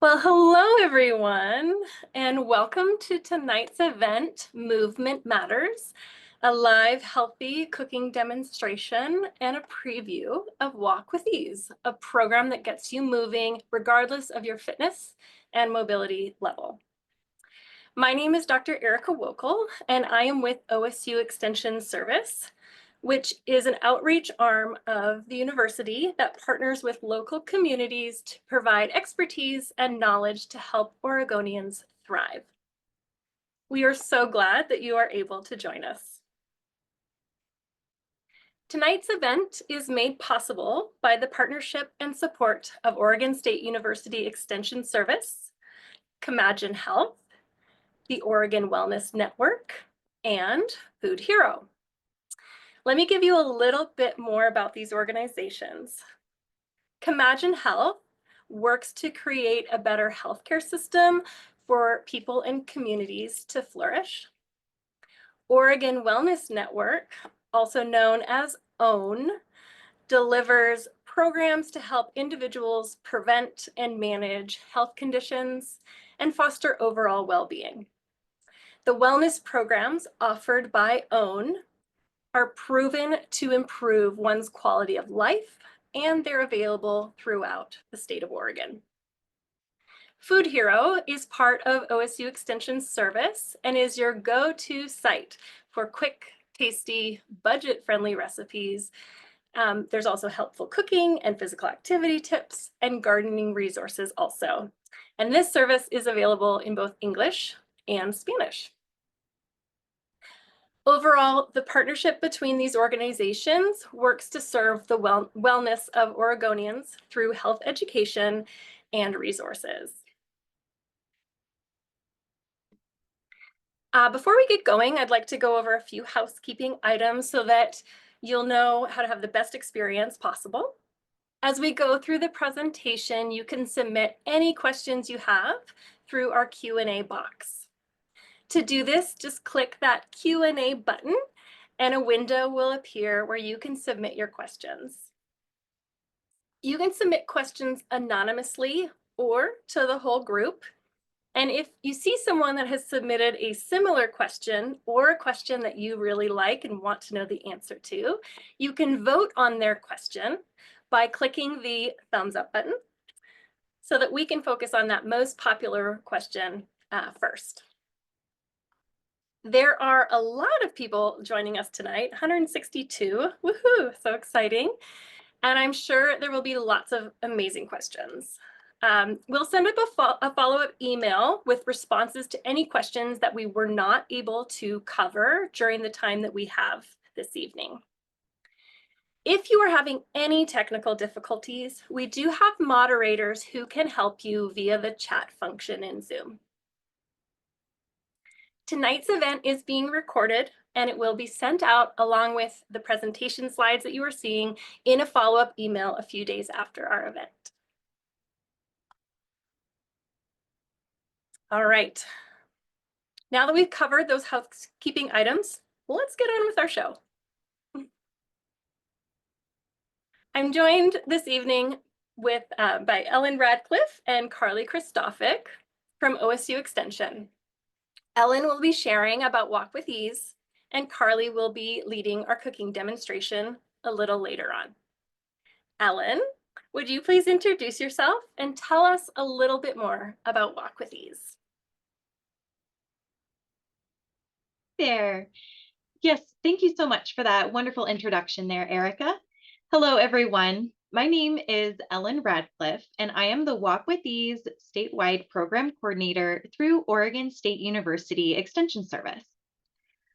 Well, hello everyone, and welcome to tonight's event, Movement Matters, a live healthy cooking demonstration and a preview of Walk with Ease, a program that gets you moving regardless of your fitness and mobility level. My name is Dr. Erica Wokel, and I am with OSU Extension Service, which is an outreach arm of the university that partners with local communities to provide expertise and knowledge to help Oregonians thrive. We are so glad that you are able to join us. Tonight's event is made possible by the partnership and support of Oregon State University Extension Service, Imagine Health, the Oregon Wellness Network, and Food Hero. Let me give you a little bit more about these organizations. Imagine Health works to create a better healthcare system for people and communities to flourish. Oregon Wellness Network, also known as OWN, delivers programs to help individuals prevent and manage health conditions and foster overall well-being. The wellness programs offered by OWN are proven to improve one's quality of life, and they're available throughout the state of Oregon. Food Hero is part of OSU Extension Service and is your go-to site for quick, tasty, budget-friendly recipes. There's also helpful cooking and physical activity tips and gardening resources also. And this service is available in both English and Spanish. Overall, the partnership between these organizations works to serve the wellness of Oregonians through health education and resources. Before we get going, I'd like to go over a few housekeeping items so that you'll know how to have the best experience possible. As we go through the presentation, you can submit any questions you have through our Q&A box. To do this, just click that Q&A button and a window will appear where you can submit your questions. You can submit questions anonymously or to the whole group. And if you see someone that has submitted a similar question or a question that you really like and want to know the answer to, you can vote on their question by clicking the thumbs up button so that we can focus on that most popular question first. There are a lot of people joining us tonight, 162, woohoo, so exciting. And I'm sure there will be lots of amazing questions. We'll send up a follow-up email with responses to any questions that we were not able to cover during the time that we have this evening. If you are having any technical difficulties, we do have moderators who can help you via the chat function in Zoom. Tonight's event is being recorded and it will be sent out along with the presentation slides that you are seeing in a follow-up email a few days after our event. All right. Now that we've covered those housekeeping items, let's get on with our show. I'm joined this evening by Ellen Radcliffe and Carly Christophic from OSU Extension. Ellen will be sharing about Walk with Ease, and Carly will be leading our cooking demonstration a little later on. Ellen, would you please introduce yourself and tell us a little bit more about Walk with Ease? There. Yes, thank you so much for that wonderful introduction there, Erica. Hello, everyone. My name is Ellen Radcliffe, and I am the Walk with Ease statewide program coordinator through Oregon State University Extension Service.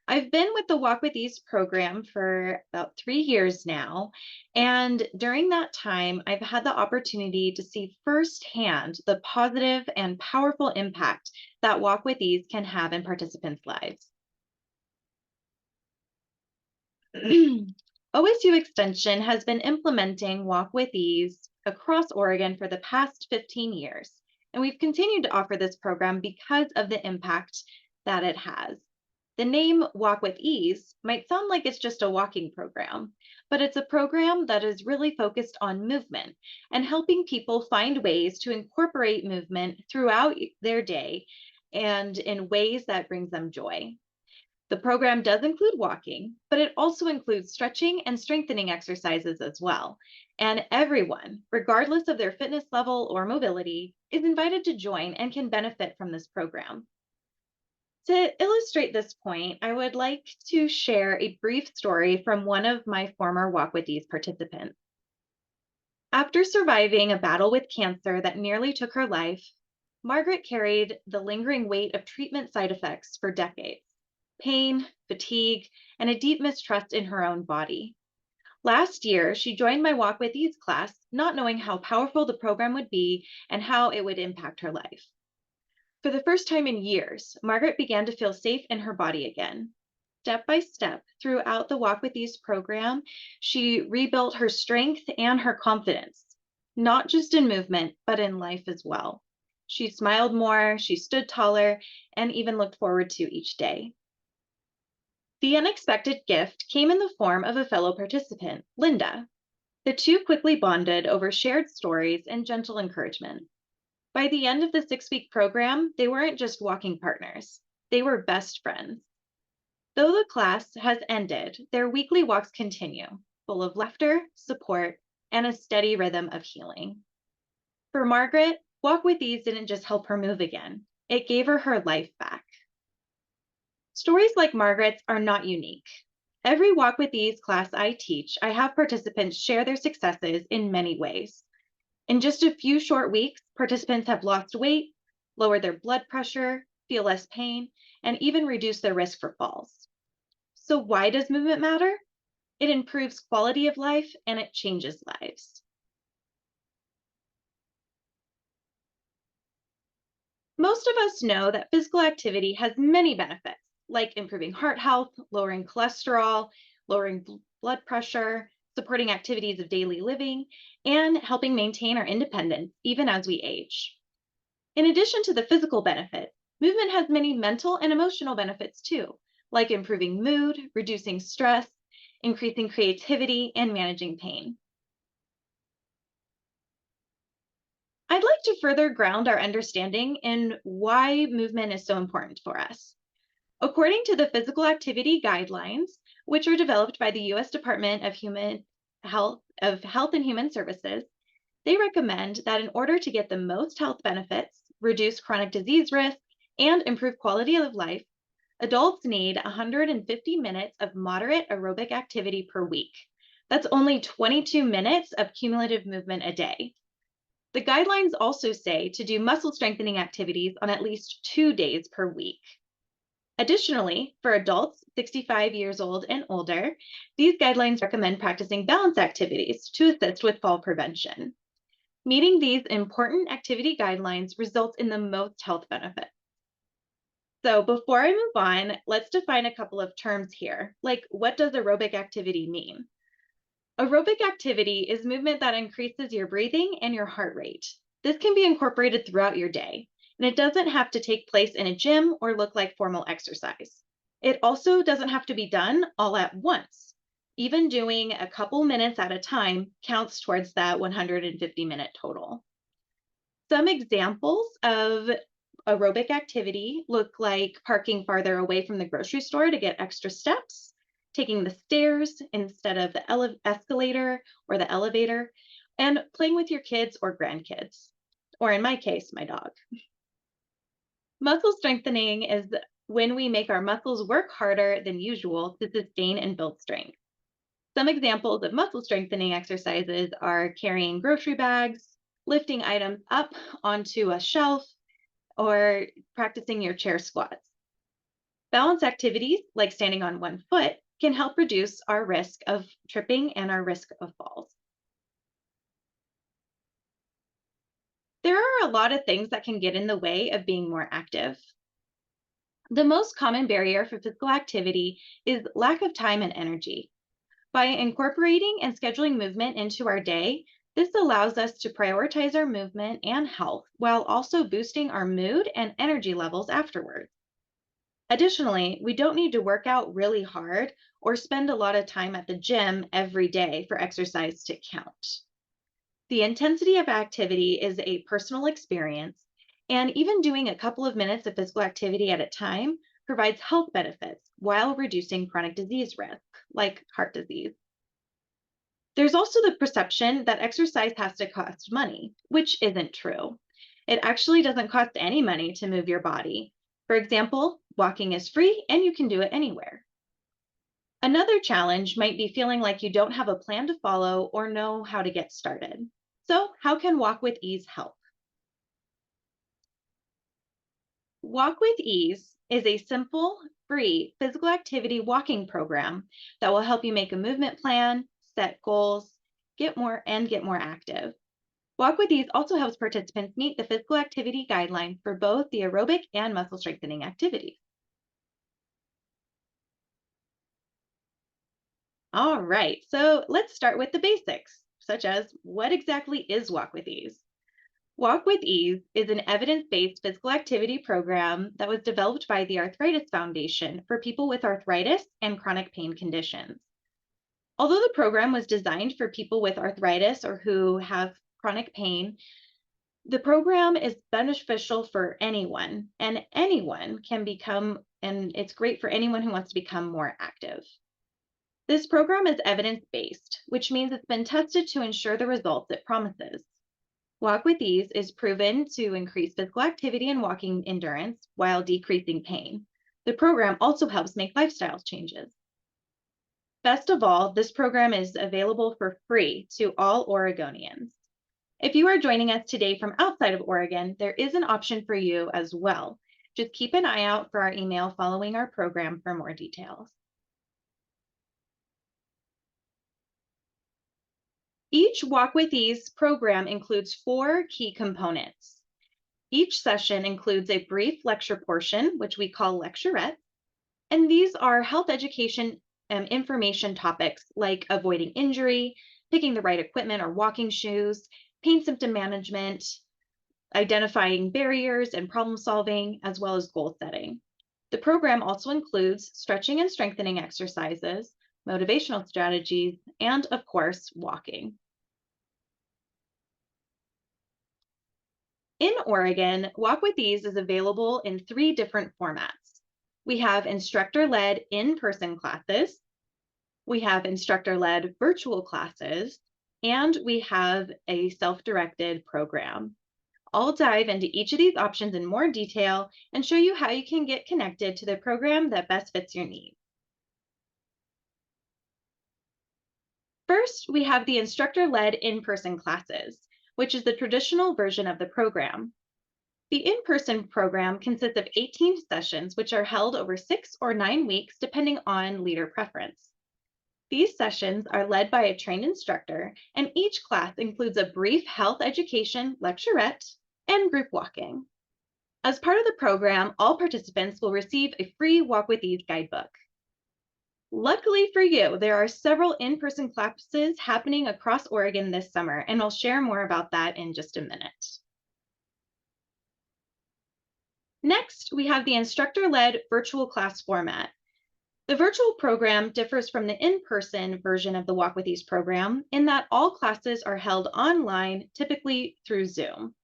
I've been with the Walk with Ease program for about 3 years now, and during that time, I've had the opportunity to see firsthand the positive and powerful impact that Walk with Ease can have in participants' lives. OSU Extension has been implementing Walk with Ease across Oregon for the past 15 years, and we've continued to offer this program because of the impact that it has. The name Walk with Ease might sound like it's just a walking program, but it's a program that is really focused on movement and helping people find ways to incorporate movement throughout their day and in ways that brings them joy. The program does include walking, but it also includes stretching and strengthening exercises as well. And everyone, regardless of their fitness level or mobility, is invited to join and can benefit from this program. To illustrate this point, I would like to share a brief story from one of my former Walk with Ease participants. After surviving a battle with cancer that nearly took her life, Margaret carried the lingering weight of treatment side effects for decades: pain, fatigue, and a deep mistrust in her own body. Last year, she joined my Walk with Ease class, not knowing how powerful the program would be and how it would impact her life. For the first time in years, Margaret began to feel safe in her body again. Step by step, throughout the Walk with Ease program, she rebuilt her strength and her confidence, not just in movement, but in life as well. She smiled more, she stood taller, and even looked forward to each day. The unexpected gift came in the form of a fellow participant, Linda. The two quickly bonded over shared stories and gentle encouragement. By the end of the 6-week program, they weren't just walking partners, they were best friends. Though the class has ended, their weekly walks continue, full of laughter, support, and a steady rhythm of healing. For Margaret, Walk with Ease didn't just help her move again, it gave her life back. Stories like Margaret's are not unique. Every Walk with Ease class I teach, I have participants share their successes in many ways. In just a few short weeks, participants have lost weight, lowered their blood pressure, feel less pain, and even reduced their risk for falls. So why does movement matter? It improves quality of life and it changes lives. Most of us know that physical activity has many benefits, like improving heart health, lowering cholesterol, lowering blood pressure, supporting activities of daily living, and helping maintain our independence even as we age. In addition to the physical benefits, movement has many mental and emotional benefits too, like improving mood, reducing stress, increasing creativity, and managing pain. I'd like to further ground our understanding in why movement is so important for us. According to the Physical Activity Guidelines, which are developed by the U.S. Department of Health and Human Services, they recommend that in order to get the most health benefits, reduce chronic disease risk, and improve quality of life, adults need 150 minutes of moderate aerobic activity per week. That's only 22 minutes of cumulative movement a day. The guidelines also say to do muscle strengthening activities on at least 2 days per week. Additionally, for adults 65 years old and older, these guidelines recommend practicing balance activities to assist with fall prevention. Meeting these important activity guidelines results in the most health benefits. So before I move on, let's define a couple of terms here, like what does aerobic activity mean? Aerobic activity is movement that increases your breathing and your heart rate. This can be incorporated throughout your day, and it doesn't have to take place in a gym or look like formal exercise. It also doesn't have to be done all at once. Even doing a couple minutes at a time counts towards that 150-minute total. Some examples of aerobic activity look like parking farther away from the grocery store to get extra steps, taking the stairs instead of the escalator or the elevator, and playing with your kids or grandkids, or in my case, my dog. Muscle strengthening is when we make our muscles work harder than usual to sustain and build strength. Some examples of muscle strengthening exercises are carrying grocery bags, lifting items up onto a shelf, or practicing your chair squats. Balance activities like standing on one foot can help reduce our risk of tripping and our risk of falls. There are a lot of things that can get in the way of being more active. The most common barrier for physical activity is lack of time and energy. By incorporating and scheduling movement into our day, this allows us to prioritize our movement and health while also boosting our mood and energy levels afterwards. Additionally, we don't need to work out really hard or spend a lot of time at the gym every day for exercise to count. The intensity of activity is a personal experience, and even doing a couple of minutes of physical activity at a time provides health benefits while reducing chronic disease risk, like heart disease. There's also the perception that exercise has to cost money, which isn't true. It actually doesn't cost any money to move your body. For example, walking is free and you can do it anywhere. Another challenge might be feeling like you don't have a plan to follow or know how to get started. So, how can Walk with Ease help? Walk with Ease is a simple, free physical activity walking program that will help you make a movement plan, set goals, get more active. Walk with Ease also helps participants meet the physical activity guidelines for both the aerobic and muscle strengthening activities. All right, so let's start with the basics, such as what exactly is Walk with Ease? Walk with Ease is an evidence-based physical activity program that was developed by the Arthritis Foundation for people with arthritis and chronic pain conditions. Although the program was designed for people with arthritis or who have chronic pain, the program is beneficial for anyone, and anyone can become, and it's great for anyone who wants to become more active. This program is evidence-based, which means it's been tested to ensure the results it promises. Walk with Ease is proven to increase physical activity and walking endurance while decreasing pain. The program also helps make lifestyle changes. Best of all, this program is available for free to all Oregonians. If you are joining us today from outside of Oregon, there is an option for you as well. Just keep an eye out for our email following our program for more details. Each Walk with Ease program includes 4 key components. Each session includes a brief lecture portion, which we call lecturettes, and these are health education and information topics like avoiding injury, picking the right equipment or walking shoes, pain symptom management, identifying barriers and problem solving, as well as goal setting. The program also includes stretching and strengthening exercises, motivational strategies, and of course, walking. In Oregon, Walk with Ease is available in 3 different formats. We have instructor-led in-person classes, we have instructor-led virtual classes, and we have a self-directed program. I'll dive into each of these options in more detail and show you how you can get connected to the program that best fits your needs. First, we have the instructor-led in-person classes, which is the traditional version of the program. The in-person program consists of 18 sessions, which are held over 6 or 9 weeks, depending on leader preference. These sessions are led by a trained instructor, and each class includes a brief health education lecturette and group walking. As part of the program, all participants will receive a free Walk with Ease guidebook. Luckily for you, there are several in-person classes happening across Oregon this summer, and I'll share more about that in just a minute. Next, we have the instructor-led virtual class format. The virtual program differs from the in-person version of the Walk with Ease program in that all classes are held online, typically through Zoom.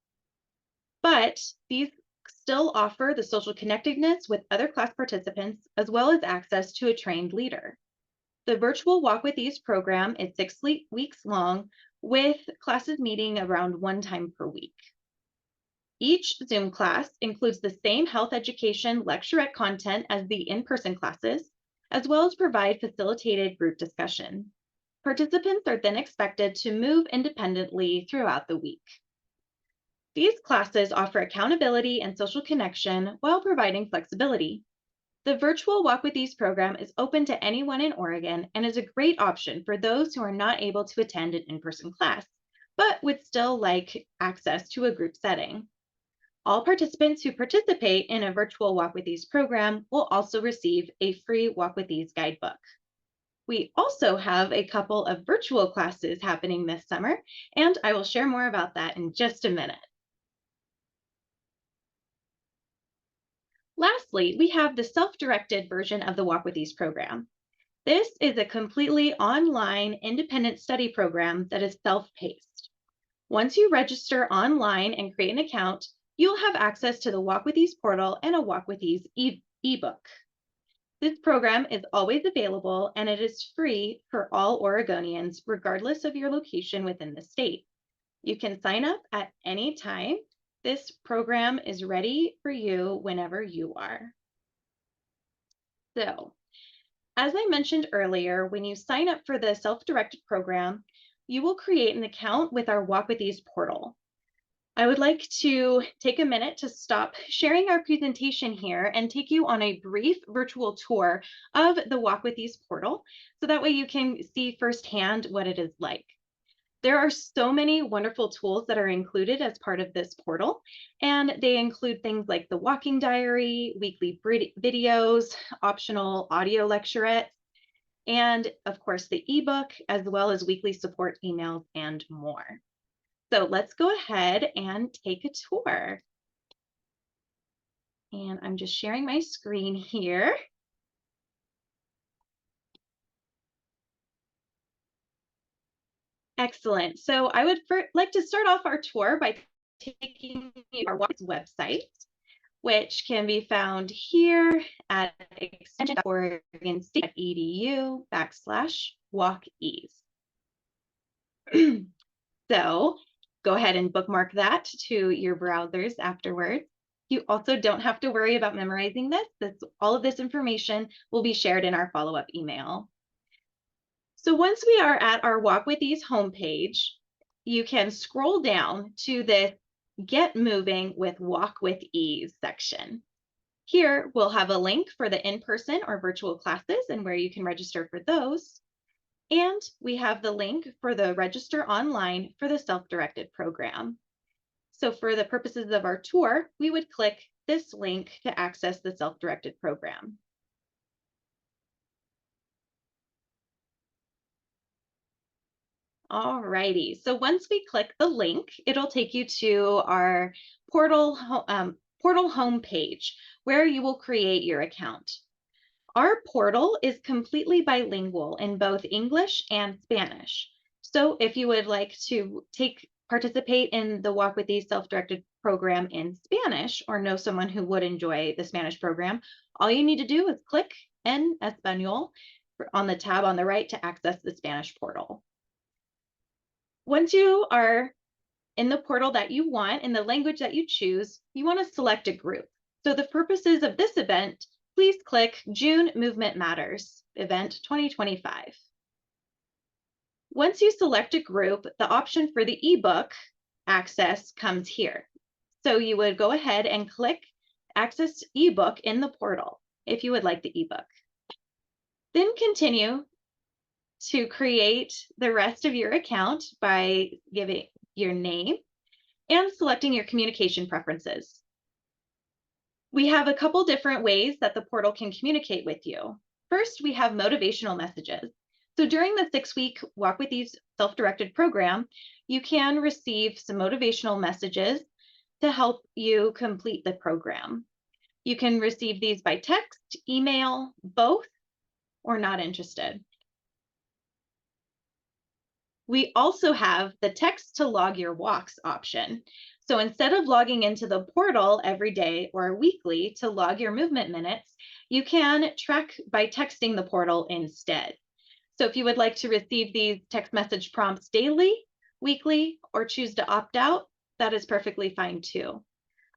But these still offer the social connectedness with other class participants, as well as access to a trained leader. The virtual Walk with Ease program is 6 weeks long, with classes meeting around 1 time per week. Each Zoom class includes the same health education lecturette content as the in-person classes, as well as provide facilitated group discussion. Participants are then expected to move independently throughout the week. These classes offer accountability and social connection while providing flexibility. The virtual Walk with Ease program is open to anyone in Oregon and is a great option for those who are not able to attend an in-person class, but would still like access to a group setting. All participants who participate in a virtual Walk with Ease program will also receive a free Walk with Ease guidebook. We also have a couple of virtual classes happening this summer, and I will share more about that in just a minute. Lastly, we have the self-directed version of the Walk with Ease program. This is a completely online independent study program that is self-paced. Once you register online and create an account, you'll have access to the Walk with Ease portal and a Walk with Ease ebook. This program is always available and it is free for all Oregonians, regardless of your location within the state. You can sign up at any time. This program is ready for you whenever you are. So, as I mentioned earlier, when you sign up for the self-directed program, you will create an account with our Walk with Ease portal. I would like to take a minute to stop sharing our presentation here and take you on a brief virtual tour of the Walk with Ease portal, so that way you can see firsthand what it is like. There are so many wonderful tools that are included as part of this portal, and they include things like the walking diary, weekly videos, optional audio lecturettes, and of course the ebook, as well as weekly support emails and more. So let's go ahead and take a tour. And I'm just sharing my screen here. Excellent. So I would like to start off our tour by taking you to our website, which can be found here at extension.oregonstate.edu/walkease. So go ahead and bookmark that to your browsers afterwards. You also don't have to worry about memorizing this. All of this information will be shared in our follow-up email. So once we are at our Walk with Ease homepage, you can scroll down to the Get Moving with Walk with Ease section. Here we'll have a link for the in-person or virtual classes and where you can register for those. And we have the link for the register online for the self-directed program. So for the purposes of our tour, we would click this link to access the self-directed program. Alrighty, so once we click the link, it'll take you to our portal homepage where you will create your account. Our portal is completely bilingual in both English and Spanish. So if you would like to participate in the Walk with Ease self-directed program in Spanish, or know someone who would enjoy the Spanish program, all you need to do is click En Español on the tab on the right to access the Spanish portal. Once you are in the portal that you want, in the language that you choose, you want to select a group. So the purposes of this event, please click June Movement Matters, Event 2025. Once you select a group, the option for the ebook access comes here. So you would go ahead and click Access ebook in the portal if you would like the ebook. Then continue to create the rest of your account by giving your name and selecting your communication preferences. We have a couple different ways that the portal can communicate with you. First, we have motivational messages. So during the 6-week Walk with Ease self-directed program, you can receive some motivational messages to help you complete the program. You can receive these by text, email, both, or not interested. We also have the text to log your walks option. So instead of logging into the portal every day or weekly to log your movement minutes, you can track by texting the portal instead. So if you would like to receive these text message prompts daily, weekly, or choose to opt out, that is perfectly fine too.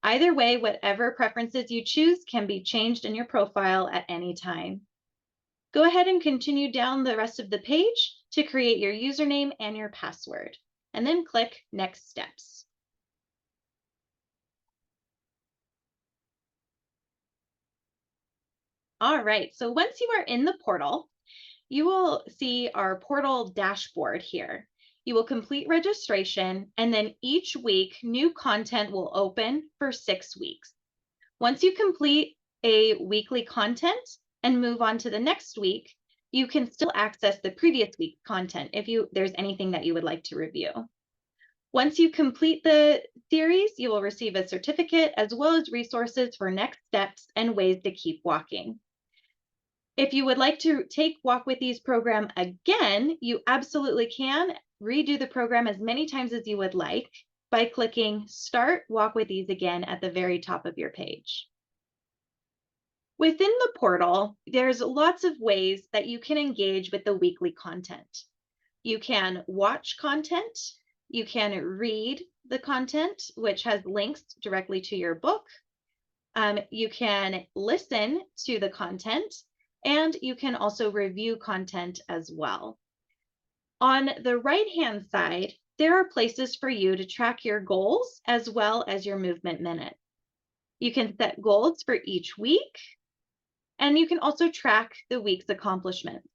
Either way, whatever preferences you choose can be changed in your profile at any time. Go ahead and continue down the rest of the page to create your username and your password, and then click Next Steps. All right, so once you are in the portal, you will see our portal dashboard here. You will complete registration, and then each week, new content will open for 6 weeks. Once you complete a weekly content and move on to the next week, you can still access the previous week's content if there's anything that you would like to review. Once you complete the series, you will receive a certificate as well as resources for next steps and ways to keep walking. If you would like to take Walk With Ease program again, you absolutely can redo the program as many times as you would like by clicking Start Walk With Ease again at the very top of your page. Within the portal, there's lots of ways that you can engage with the weekly content. You can watch content, you can read the content, which has links directly to your book. You can listen to the content, and you can also review content as well. On the right-hand side, there are places for you to track your goals as well as your movement minute. You can set goals for each week, and you can also track the week's accomplishments.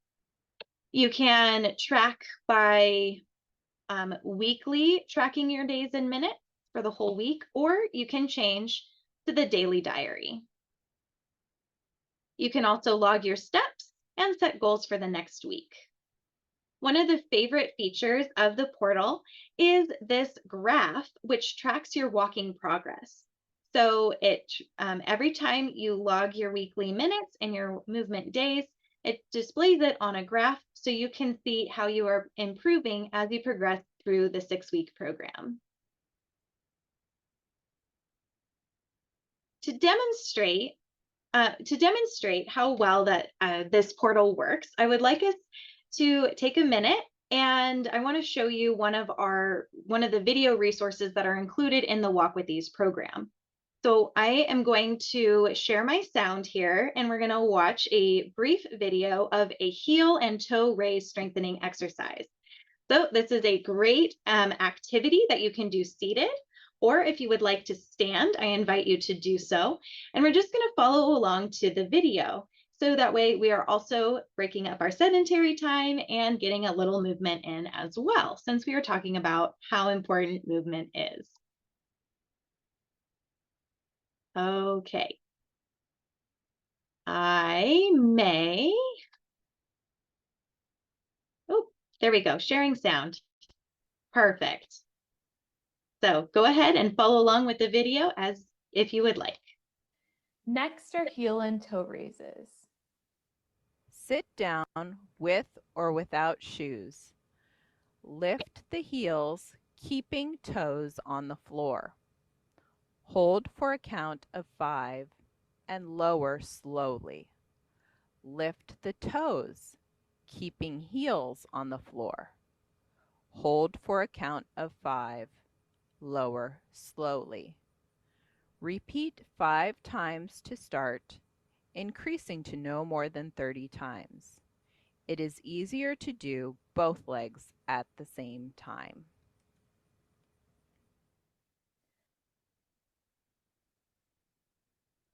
You can track by weekly, tracking your days and minutes for the whole week, or you can change to the daily diary. You can also log your steps and set goals for the next week. One of the favorite features of the portal is this graph, which tracks your walking progress. So every time you log your weekly minutes and your movement days, it displays it on a graph so you can see how you are improving as you progress through the 6-week program. To demonstrate how well that this portal works, I would like us to take a minute, and I want to show you one of the video resources that are included in the Walk With Ease program. So I am going to share my sound here, and we're going to watch a brief video of a heel and toe raise strengthening exercise. So this is a great activity that you can do seated, or if you would like to stand, I invite you to do so. And we're just going to follow along to the video. So that way we are also breaking up our sedentary time and getting a little movement in as well, since we are talking about how important movement is. Okay. Oh, there we go, sharing sound. Perfect. So go ahead and follow along with the video as if you would like. Next are heel and toe raises. Sit down with or without shoes. Lift the heels, keeping toes on the floor. Hold for a count of 5 and lower slowly. Lift the toes, keeping heels on the floor. Hold for a count of 5, lower slowly. Repeat 5 times to start, increasing to no more than 30 times. It is easier to do both legs at the same time.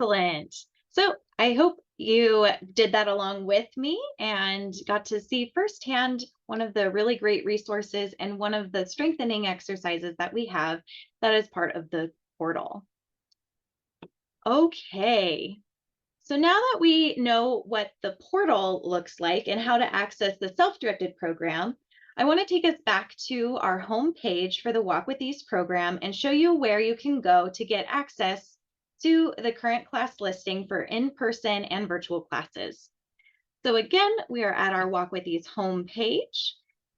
Excellent. So I hope you did that along with me and got to see firsthand one of the really great resources and one of the strengthening exercises that we have that is part of the portal. Okay. So now that we know what the portal looks like and how to access the self-directed program, I want to take us back to our home page for the Walk With Ease program and show you where you can go to get access to the current class listing for in-person and virtual classes. So again, we are at our Walk With Ease home page,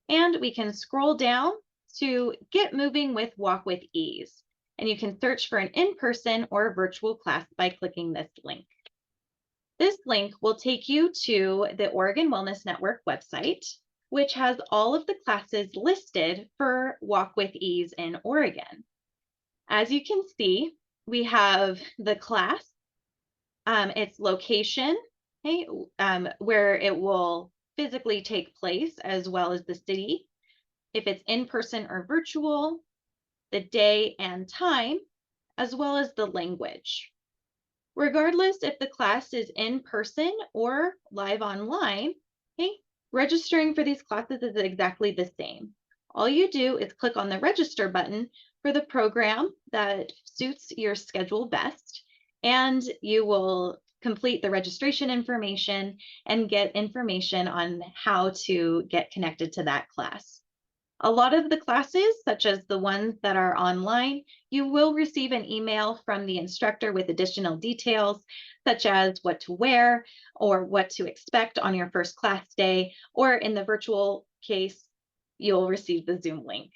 and we can scroll down to Get Moving with Walk With Ease. And you can search for an in-person or virtual class by clicking this link. This link will take you to the Oregon Wellness Network website, which has all of the classes listed for Walk With Ease in Oregon. As you can see, we have the class, its location, okay, where it will physically take place, as well as the city, if it's in person or virtual, the day and time, as well as the language. Regardless if the class is in person or live online, okay, registering for these classes is exactly the same. All you do is click on the register button for the program that suits your schedule best, and you will complete the registration information and get information on how to get connected to that class. A lot of the classes, such as the ones that are online, you will receive an email from the instructor with additional details, such as what to wear or what to expect on your first class day, or in the virtual case, you'll receive the Zoom link.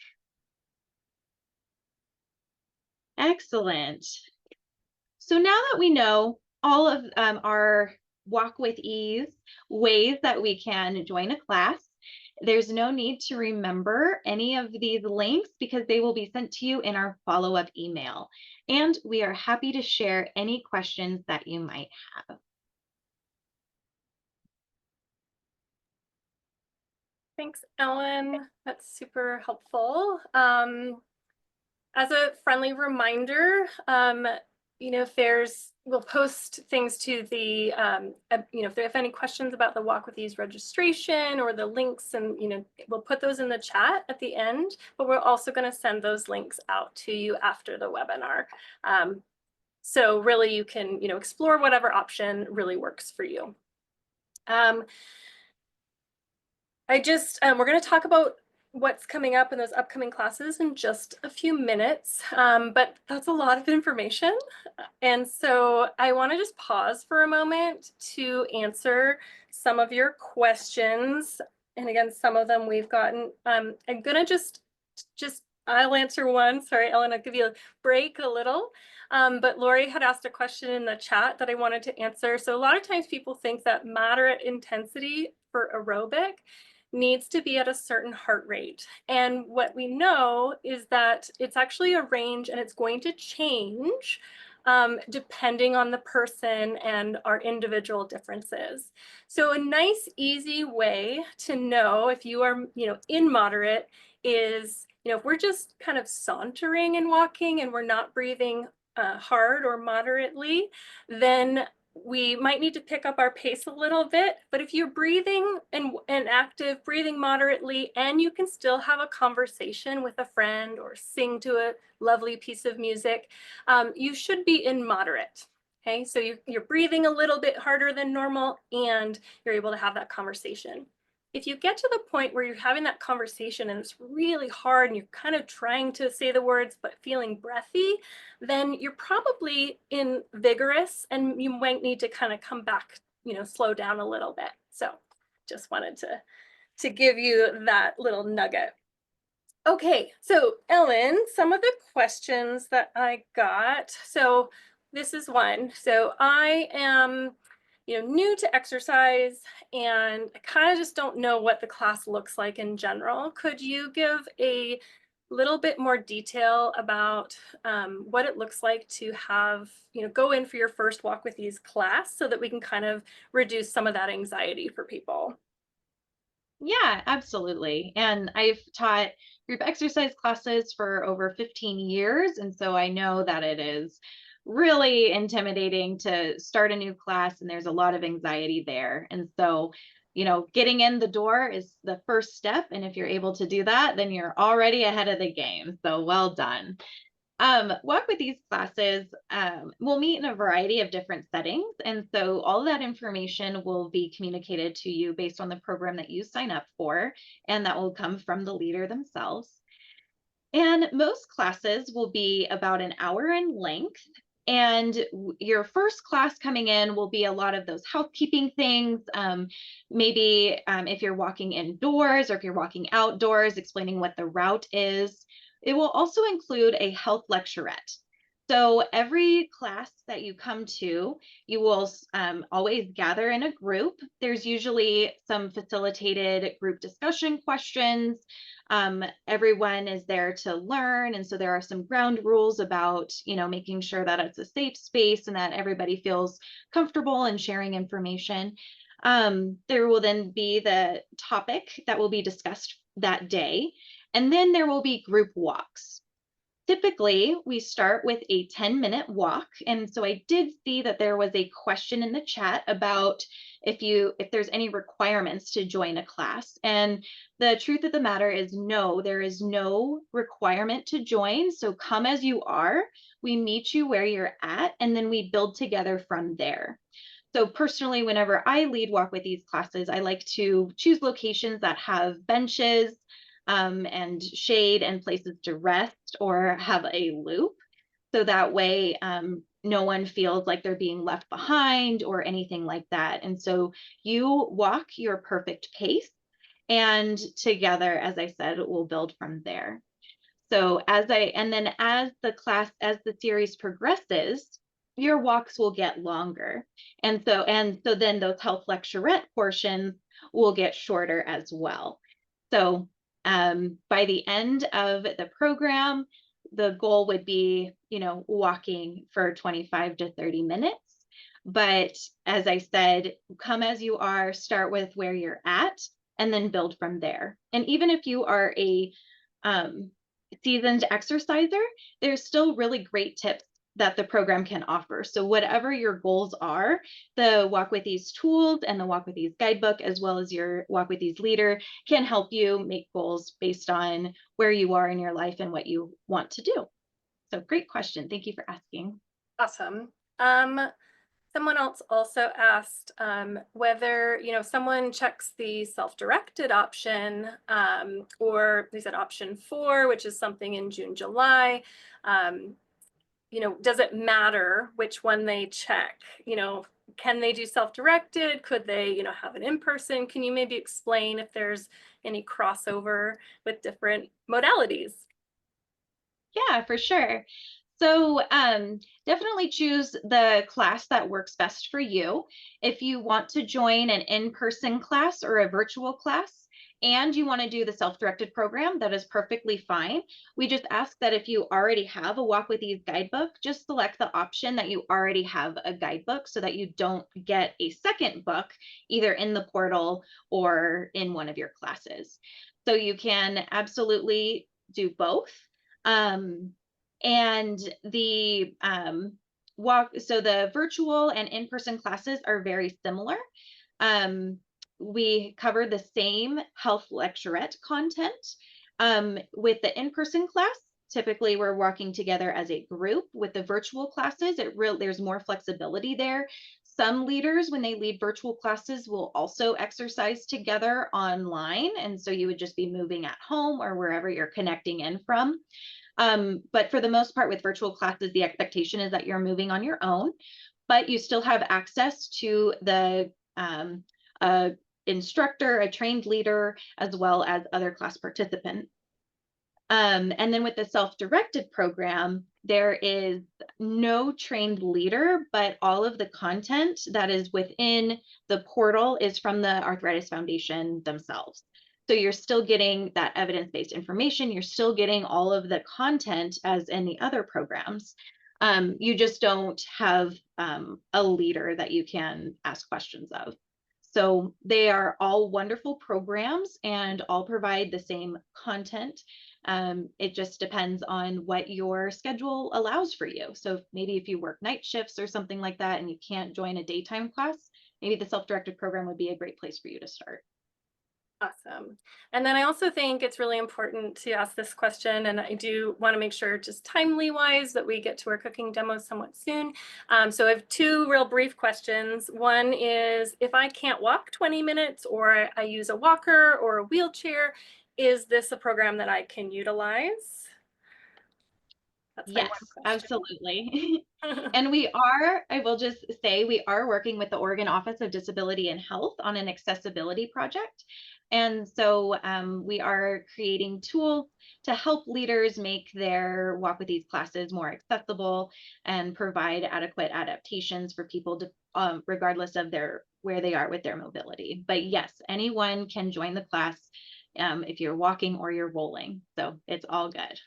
Excellent. So now that we know all of our Walk with Ease ways that we can join a class, there's no need to remember any of these links because they will be sent to you in our follow-up email. And we are happy to share any questions that you might have. Thanks, Ellen. That's super helpful. As a friendly reminder, we'll post things to the, if they have any questions about the Walk with Ease registration or the links, and, we'll put those in the chat at the end, but we're also going to send those links out to you after the webinar. So really you can, explore whatever option really works for you. We're going to talk about what's coming up in those upcoming classes in just a few minutes, but that's a lot of information. And so I want to just pause for a moment to answer some of your questions. And again, some of them we've gotten. I'm going to I'll answer one. Sorry, Ellen, I'll give you a break a little. But Lori had asked a question in the chat that I wanted to answer. So a lot of times people think that moderate intensity for aerobic needs to be at a certain heart rate. And what we know is that it's actually a range, and it's going to change depending on the person and our individual differences. So a nice, easy way to know if you are, in moderate is, if we're just kind of sauntering and walking and we're not breathing hard or moderately, then we might need to pick up our pace a little bit. But if you're breathing and active, breathing moderately, and you can still have a conversation with a friend or sing to a lovely piece of music, you should be in moderate. Okay, so you're breathing a little bit harder than normal and you're able to have that conversation. If you get to the point where you're having that conversation and it's really hard and you're kind of trying to say the words but feeling breathy, then you're probably in vigorous and you might need to kind of come back, slow down a little bit. So just wanted to give you that little nugget. Okay, so Ellen, some of the questions that I got. So this is one. So I am new to exercise and I kind of just don't know what the class looks like in general. Could you give a little bit more detail about what it looks like to have, go in for your first Walk with Ease class so that we can kind of reduce some of that anxiety for people? Yeah, absolutely. And I've taught group exercise classes for over 15 years. And so I know that it is really intimidating to start a new class and there's a lot of anxiety there. And so, getting in the door is the first step. And if you're able to do that, then you're already ahead of the game. So well done. Walk with Ease classes will meet in a variety of different settings. And so all of that information will be communicated to you based on the program that you sign up for, and that will come from the leader themselves. And most classes will be about an hour in length. And your first class coming in will be a lot of those housekeeping things. Maybe if you're walking indoors or if you're walking outdoors, explaining what the route is. It will also include a health lecturette. So every class that you come to, you will always gather in a group. There's usually some facilitated group discussion questions. Everyone is there to learn. And so there are some ground rules about, making sure that it's a safe space and that everybody feels comfortable in sharing information. There will then be the topic that will be discussed that day. And then there will be group walks. Typically, we start with a 10-minute walk. And so I did see that there was a question in the chat about if there's any requirements to join a class. And the truth of the matter is no, there is no requirement to join. So come as you are. We meet you where you're at, and then we build together from there. So personally, whenever I lead Walk with Ease classes, I like to choose locations that have benches, and shade and places to rest or have a loop. So that way, no one feels like they're being left behind or anything like that. And so you walk your perfect pace, and together, as I said, we'll build from there. So as the series progresses, your walks will get longer. And so then those health lecturette portions will get shorter as well. So by the end of the program, the goal would be, walking for 25 to 30 minutes. But as I said, come as you are, start with where you're at, and then build from there. And even if you are a seasoned exerciser, there's still really great tips that the program can offer. So whatever your goals are, the Walk With Ease tools and the Walk With Ease guidebook, as well as your Walk With Ease leader, can help you make goals based on where you are in your life and what you want to do. So great question. Thank you for asking. Awesome. Someone else also asked whether, someone checks the self-directed option, or they said option 4, which is something in June, July. Does it matter which one they check? Can they do self-directed? Could they, have an in-person? Can you maybe explain if there's any crossover with different modalities? Yeah, for sure. So definitely choose the class that works best for you. If you want to join an in-person class or a virtual class, and you want to do the self-directed program, that is perfectly fine. We just ask that if you already have a Walk With Ease guidebook, just select the option that you already have a guidebook so that you don't get a second book either in the portal or in one of your classes. So you can absolutely do both. And the the virtual and in-person classes are very similar. We cover the same health lecturette content. With the in-person class, typically we're walking together as a group. With the virtual classes, there's more flexibility there. Some leaders, when they lead virtual classes, will also exercise together online. And so you would just be moving at home or wherever you're connecting in from. But for the most part with virtual classes, the expectation is that you're moving on your own, but you still have access to the instructor, a trained leader, as well as other class participants. And then with the self-directed program, there is no trained leader, but all of the content that is within the portal is from the Arthritis Foundation themselves. So you're still getting that evidence-based information. You're still getting all of the content as in the other programs. You just don't have a leader that you can ask questions of. So they are all wonderful programs and all provide the same content. It just depends on what your schedule allows for you. So maybe if you work night shifts or something like that and you can't join a daytime class, maybe the self-directed program would be a great place for you to start. Awesome. And then I also think it's really important to ask this question, and I do want to make sure, just timely wise, that we get to our cooking demo somewhat soon. So I have 2 real brief questions. One is, if I can't walk 20 minutes or I use a walker or a wheelchair, is this a program that I can utilize? That's my Yes, one question. absolutely. And I will just say, we are working with the Oregon Office of Disability and Health on an accessibility project. And so we are creating tools to help leaders make their Walk With Ease classes more accessible and provide adequate adaptations for people to, regardless of where they are with their mobility. But yes, anyone can join the class if you're walking or you're rolling. So it's all good.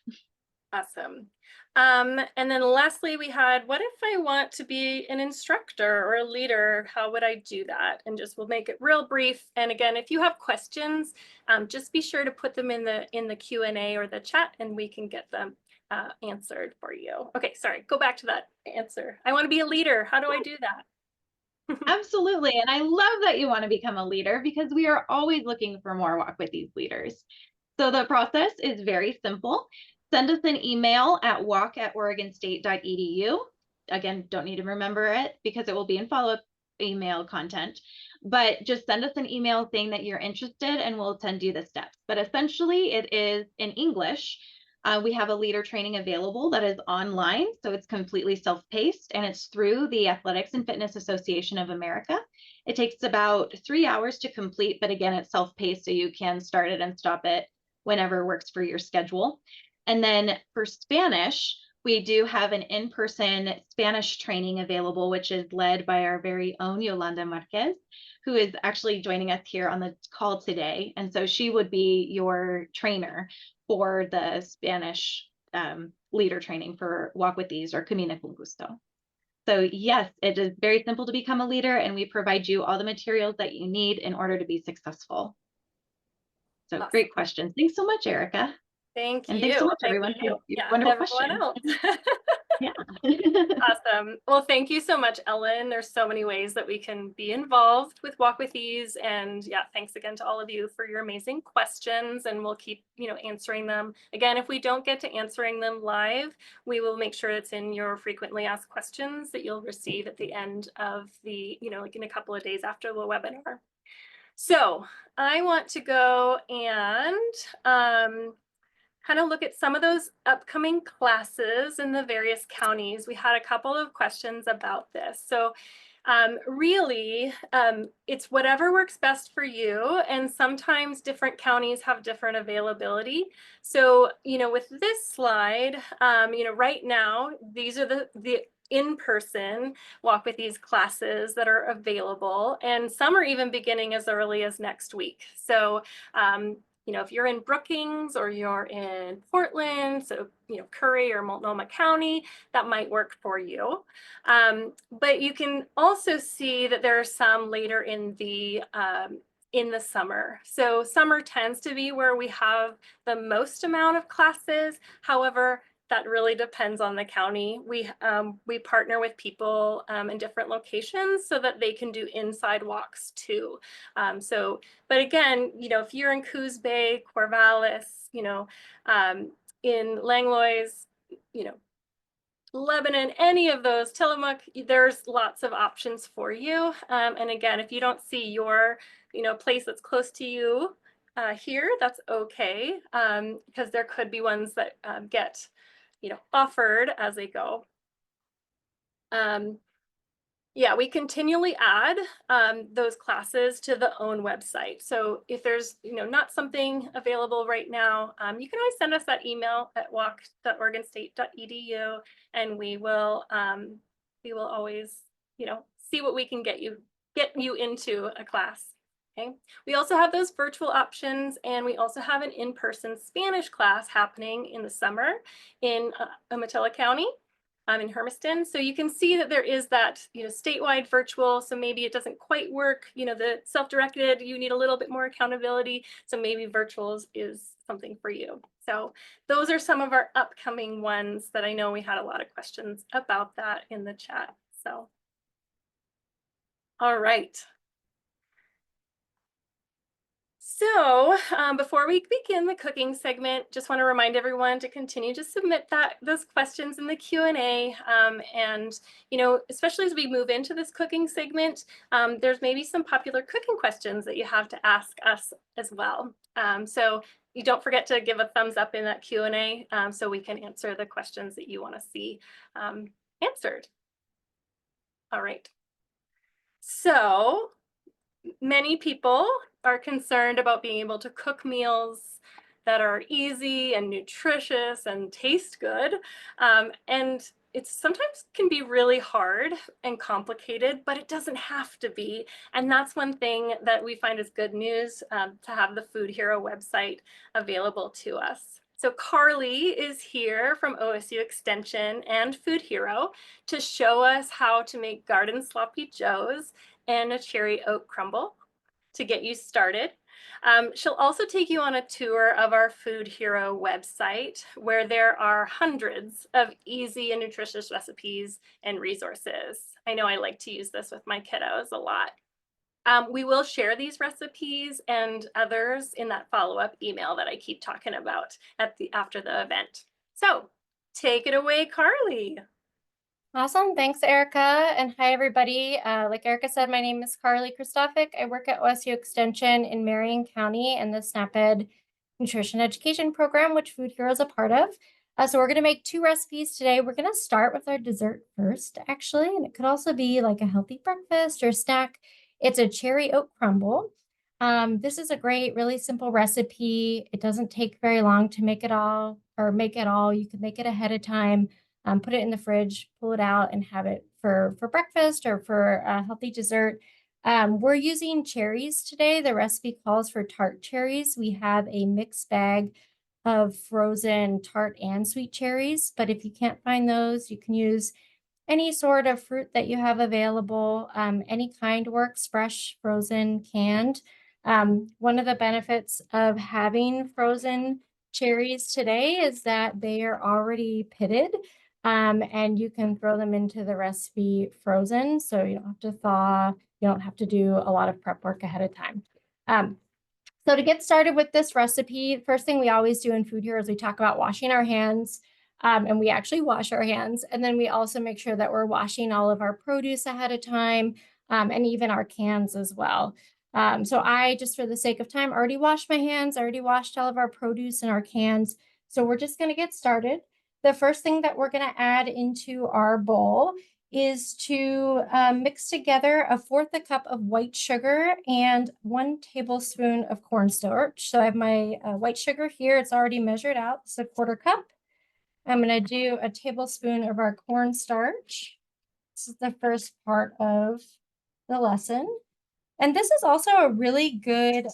Awesome. And then lastly, we had, what if I want to be an instructor or a leader? How would I do that? And just, we'll make it real brief. And again, if you have questions, just be sure to put them in the Q&A or the chat, and we can get them answered for you. Okay, sorry, go back to that answer. I want to be a leader. How do I do that? Absolutely. And I love that you want to become a leader, because we are always looking for more Walk With Ease leaders. So the process is very simple. Send us an email at walk@oregonstate.edu. Again, don't need to remember it because it will be in follow-up email content, but just send us an email saying that you're interested and we'll send you the steps. But essentially it is in English. We have a leader training available that is online, so it's completely self-paced, and it's through the Athletics and Fitness Association of America. It takes about 3 hours to complete, but again, it's self-paced, so you can start it and stop it whenever works for your schedule. And then for Spanish, we do have an in-person Spanish training available, which is led by our very own Yolanda Marquez, who is actually joining us here on the call today. And so she would be your trainer for the Spanish leader training for Walk with Ease or Camina con Gusto. So yes, it is very simple to become a leader, and we provide you all the materials that you need in order to be successful. So Awesome. great questions. Thanks so much, Erica. Thank you. And thanks so much, Thank everyone, you. for your Yeah, wonderful everyone questions. else. Yeah. Awesome. Well, thank you so much, Ellen. There's so many ways that we can be involved with Walk with Ease. And yeah, thanks again to all of you for your amazing questions. And we'll keep, answering them. Again, if we don't get to answering them live, we will make sure it's in your frequently asked questions that you'll receive at the end of the, like in a couple of days after the webinar. So I want to go and kind of look at some of those upcoming classes in the various counties. We had a couple of questions about this. So really, it's whatever works best for you. And sometimes different counties have different availability. So, with this slide, right now, these are the in-person Walk with Ease classes that are available. And some are even beginning as early as next week. So, if you're in Brookings or you're in Portland, so, Curry or Multnomah County, that might work for you. But you can also see that there are some later in the summer. So summer tends to be where we have the most amount of classes. However, that really depends on the county. We partner with people in different locations so that they can do inside walks too. But again, if you're in Coos Bay, Corvallis, in Langlois, Lebanon, any of those, Tillamook, there's lots of options for you. And again, if you don't see your, place that's close to you here, that's okay, because there could be ones that get offered as they go. Yeah, we continually add those classes to the own website. So if there's not something available right now, you can always send us that email at walk.oregonstate.edu, and we will always see what we can get you into a class. Okay. We also have those virtual options, and we also have an in-person Spanish class happening in the summer in Umatilla County, in Hermiston. So you can see that there is that, statewide virtual. So maybe it doesn't quite work. The self-directed, you need a little bit more accountability. So maybe virtuals is something for you. So those are some of our upcoming ones that I know we had a lot of questions about that in the chat. So, all right. So before we begin the cooking segment, just want to remind everyone to continue to submit those questions in the Q&A. And, especially as we move into this cooking segment, there's maybe some popular cooking questions that you have to ask us as well. So you don't forget to give a thumbs up in that Q&A so we can answer the questions that you want to see answered. All right. So many people are concerned about being able to cook meals that are easy and nutritious and taste good. And it sometimes can be really hard and complicated, but it doesn't have to be. And that's one thing that we find is good news to have the Food Hero website available to us. So Carly is here from OSU Extension and Food Hero to show us how to make garden sloppy joes and a cherry oat crumble to get you started. She'll also take you on a tour of our Food Hero website, where there are hundreds of easy and nutritious recipes and resources. I know I like to use this with my kiddos a lot. We will share these recipes and others in that follow-up email that I keep talking about after the event. So take it away, Carly. Awesome. Thanks, Erica. And hi, everybody. Like Erica said, my name is Carly Christophic. I work at OSU Extension in Marion County in the SNAP-Ed Nutrition Education Program, which Food Hero is a part of. So we're going to make 2 recipes today. We're going to start with our dessert first, actually, and it could also be like a healthy breakfast or snack. It's a cherry oat crumble. This is a great, really simple recipe. It doesn't take very long to make it all, or make it all. You can make it ahead of time. Put it in the fridge, pull it out, and have it for breakfast or for a healthy dessert. We're using cherries today. The recipe calls for tart cherries. We have a mixed bag of frozen tart and sweet cherries, but if you can't find those, you can use any sort of fruit that you have available. Any kind works, fresh, frozen, canned. One of the benefits of having frozen cherries today is that they are already pitted. And you can throw them into the recipe frozen, so you don't have to thaw, you don't have to do a lot of prep work ahead of time. So to get started with this recipe, first thing we always do in Food Hero is we talk about washing our hands, and we actually wash our hands. And then we also make sure that we're washing all of our produce ahead of time, and even our cans as well. So I, just for the sake of time, already washed my hands, already washed all of our produce and our cans. So we're just gonna get started. The first thing that we're gonna add into our bowl is to mix together 1/4 cup of white sugar and 1 tablespoon of cornstarch. So I have my white sugar here. It's already measured out. It's a 1/4 cup. I'm going to do a tablespoon of our cornstarch. This is the first part of the lesson. And this is also a really good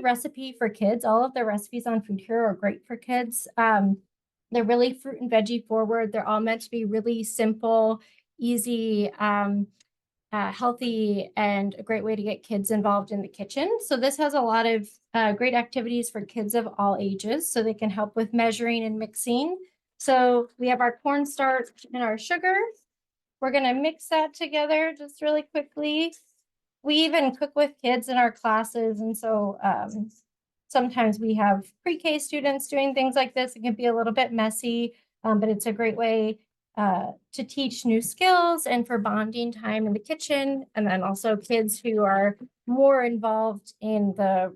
recipe for kids. All of the recipes on Food Hero are great for kids. They're really fruit and veggie forward. They're all meant to be really simple, easy, healthy, and a great way to get kids involved in the kitchen. So this has a lot of great activities for kids of all ages, so they can help with measuring and mixing. So we have our cornstarch and our sugar. We're gonna mix that together just really quickly. We even cook with kids in our classes, and so sometimes we have pre-K students doing things like this. It can be a little bit messy, but it's a great way to teach new skills and for bonding time in the kitchen. And then also kids who are more involved in the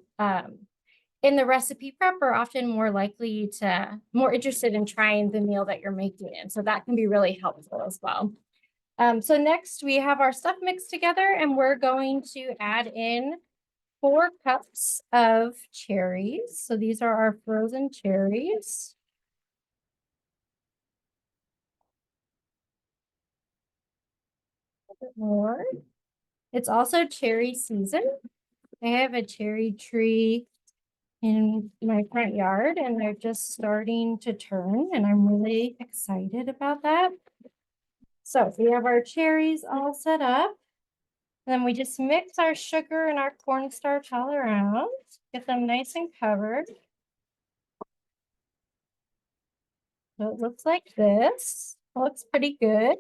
recipe prep are often more interested in trying the meal that you're making. And so that can be really helpful as well. So next we have our stuff mixed together, and we're going to add in 4 cups of cherries. So these are our frozen cherries. A bit more. It's also cherry season. I have a cherry tree in my front yard, and they're just starting to turn, and I'm really excited about that. So we have our cherries all set up. And then we just mix our sugar and our cornstarch all around, get them nice and covered. So it looks like this. It looks pretty good.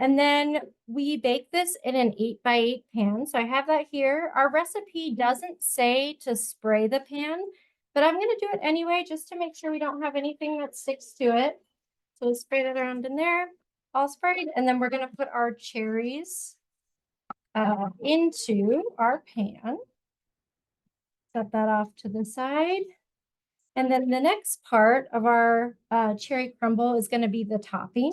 And then we bake this in an 8x8 pan. So I have that here. Our recipe doesn't say to spray the pan, but I'm going to do it anyway, just to make sure we don't have anything that sticks to it. So we'll spray that around in there, all sprayed. And then we're going to put our cherries into our pan. Set that off to the side. And then the next part of our cherry crumble is going to be the topping.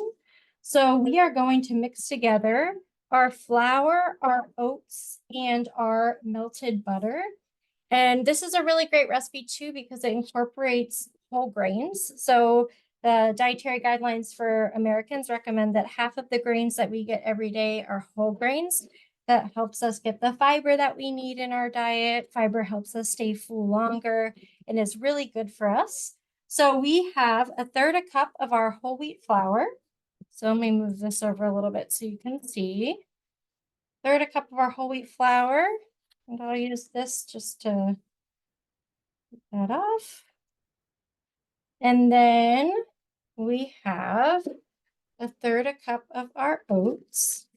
So we are going to mix together our flour, our oats, and our melted butter. And this is a really great recipe too, because it incorporates whole grains. So the dietary guidelines for Americans recommend that half of the grains that we get every day are whole grains. That helps us get the fiber that we need in our diet. Fiber helps us stay full longer and is really good for us. So we have 1/3 cup of our whole wheat flour. So let me move this over a little bit so you can see. 1/3 cup of our whole wheat flour. And I'll use this just to get that off. And then we have 1/3 cup of our oats.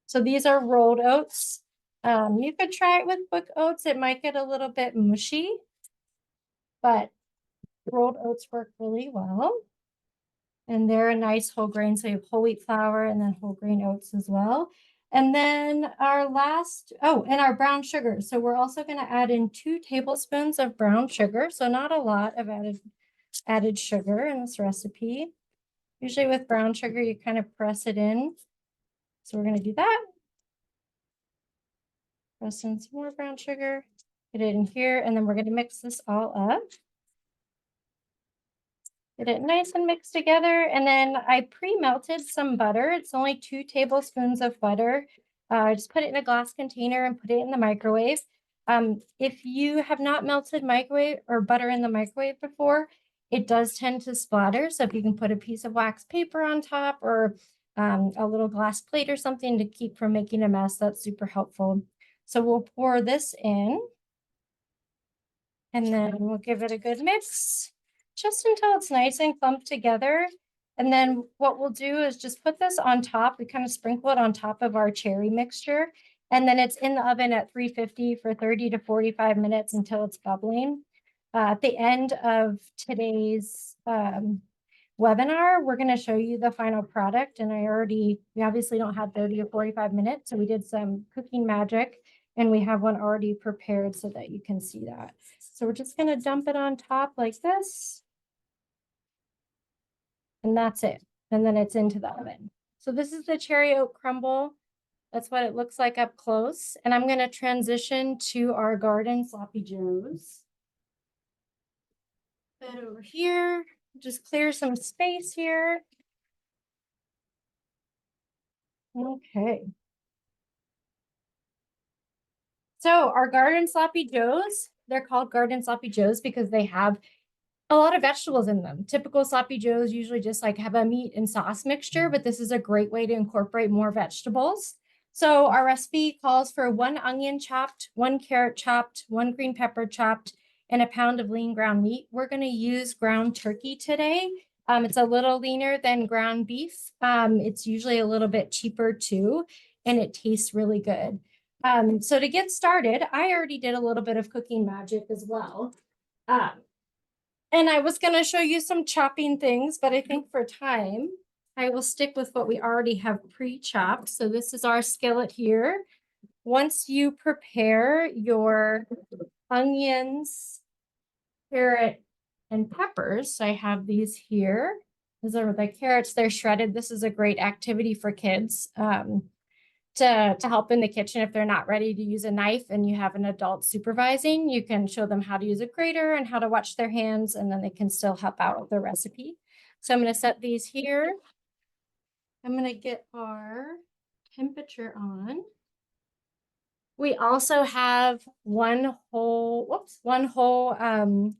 So these are rolled oats. You could try it with book oats. It might get a little bit mushy, but rolled oats work really well. And they're a nice whole grain. So you have whole wheat flour and then whole grain oats as well. And then our last, and our brown sugar. So we're also going to add in 2 tablespoons of brown sugar. So not a lot of added sugar in this recipe. Usually with brown sugar, you kind of press it in. So we're going to do that. Press in some more brown sugar, get it in here, and then we're going to mix this all up. Get it nice and mixed together. And then I pre-melted some butter. It's only 2 tablespoons of butter. I just put it in a glass container and put it in the microwave. If you have not melted microwave or butter in the microwave before, it does tend to splatter. So if you can put a piece of wax paper on top or a little glass plate or something to keep from making a mess, that's super helpful. So we'll pour this in and then we'll give it a good mix just until it's nice and clumped together. And then what we'll do is just put this on top. We kind of sprinkle it on top of our cherry mixture. And then it's in the oven at 350 for 30 to 45 minutes until it's bubbling. At the end of today's webinar, we're going to show you the final product. And we obviously don't have 30 to 45 minutes. So we did some cooking magic and we have one already prepared so that you can see that. So we're just going to dump it on top like this. And that's it. And then it's into the oven. So this is the cherry oat crumble. That's what it looks like up close. And I'm going to transition to our garden sloppy joes. Put it over here. Just clear some space here. Okay. So our garden sloppy joes, they're called garden sloppy joes because they have a lot of vegetables in them. Typical sloppy joes usually just like have a meat and sauce mixture, but this is a great way to incorporate more vegetables. So our recipe calls for 1 onion chopped, 1 carrot chopped, 1 green pepper chopped, and a pound of lean ground meat. We're going to use ground turkey today. It's a little leaner than ground beef. It's usually a little bit cheaper too, and it tastes really good. So to get started, I already did a little bit of cooking magic as well. And I was going to show you some chopping things, but I think for time, I will stick with what we already have pre-chopped. So this is our skillet here. Once you prepare your onions, carrot, and peppers, I have these here. These are the carrots, they're shredded. This is a great activity for kids to help in the kitchen. If they're not ready to use a knife and you have an adult supervising, you can show them how to use a grater and how to watch their hands, and then they can still help out with the recipe. So I'm going to set these here. I'm going to get our temperature on. We also have one whole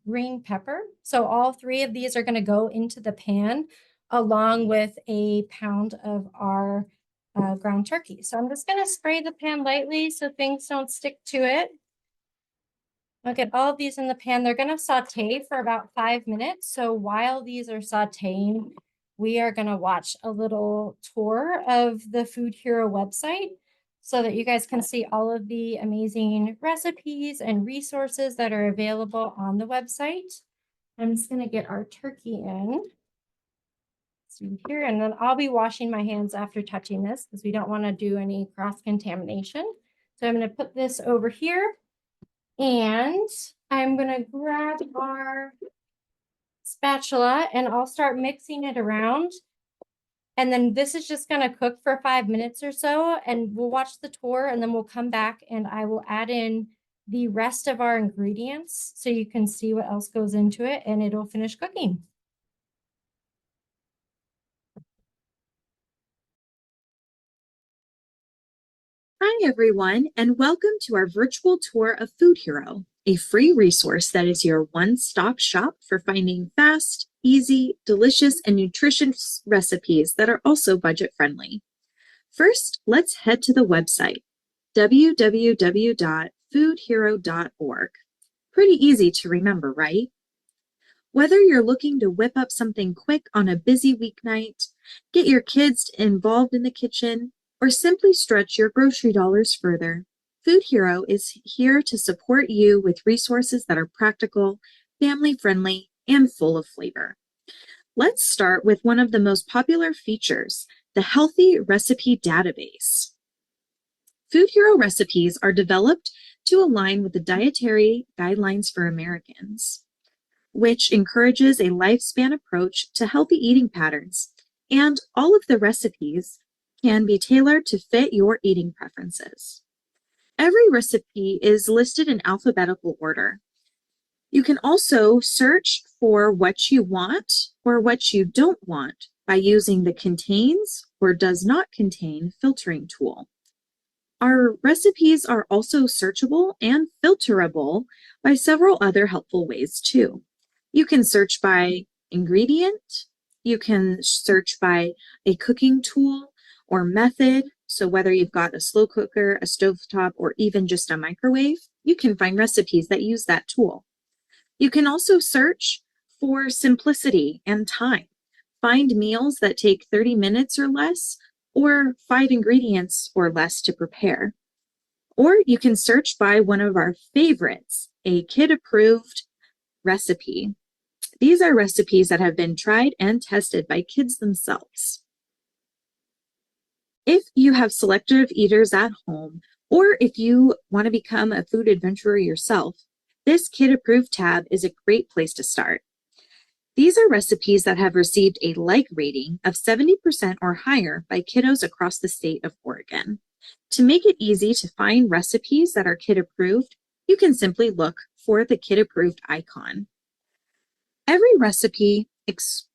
green pepper. So all 3 of these are going to go into the pan along with a pound of our ground turkey. So I'm just going to spray the pan lightly so things don't stick to it. I'll get all of these in the pan. They're going to saute for about 5 minutes. So while these are sauteing, we are going to watch a little tour of the Food Hero website so that you guys can see all of the amazing recipes and resources that are available on the website. I'm just going to get our turkey in. See here, and then I'll be washing my hands after touching this because we don't want to do any cross-contamination. So I'm going to put this over here and I'm going to grab our spatula and I'll start mixing it around. And then this is just going to cook for 5 minutes or so, and we'll watch the tour and then we'll come back and I will add in the rest of our ingredients so you can see what else goes into it and it'll finish cooking. Hi, everyone, and welcome to our virtual tour of Food Hero, a free resource that is your one-stop shop for finding fast, easy, delicious, and nutritious recipes that are also budget-friendly. First, let's head to the website, www.foodhero.org. Pretty easy to remember, right? Whether you're looking to whip up something quick on a busy weeknight, get your kids involved in the kitchen, or simply stretch your grocery dollars further, Food Hero is here to support you with resources that are practical, family-friendly, and full of flavor. Let's start with one of the most popular features, the Healthy Recipe Database. Food Hero recipes are developed to align with the Dietary Guidelines for Americans, which encourages a lifespan approach to healthy eating patterns, and all of the recipes can be tailored to fit your eating preferences. Every recipe is listed in alphabetical order. You can also search for what you want or what you don't want by using the Contains or Does Not Contain filtering tool. Our recipes are also searchable and filterable by several other helpful ways too. You can search by ingredient, you can search by a cooking tool or method. So whether you've got a slow cooker, a stovetop, or even just a microwave, you can find recipes that use that tool. You can also search for simplicity and time. Find meals that take 30 minutes or less, or 5 ingredients or less to prepare. Or you can search by one of our favorites, a kid-approved recipe. These are recipes that have been tried and tested by kids themselves. If you have selective eaters at home, or if you want to become a food adventurer yourself, this Kid Approved tab is a great place to start. These are recipes that have received a like rating of 70% or higher by kiddos across the state of Oregon. To make it easy to find recipes that are Kid Approved, you can simply look for the Kid Approved icon. Every recipe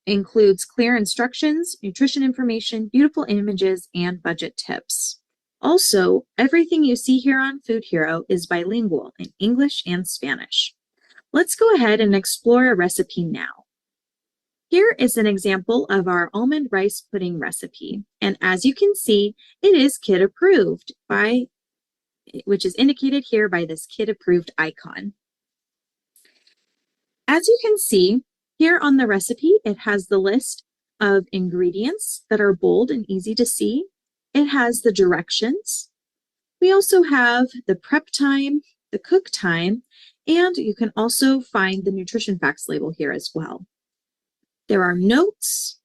includes clear instructions, nutrition information, beautiful images, and budget tips. Also, everything you see here on Food Hero is bilingual in English and Spanish. Let's go ahead and explore a recipe now. Here is an example of our almond rice pudding recipe, and as you can see, it is Kid Approved, which is indicated here by this Kid Approved icon. As you can see, here on the recipe, it has the list of ingredients that are bold and easy to see. It has the directions. We also have the prep time, the cook time, and you can also find the nutrition facts label here as well. There are notes.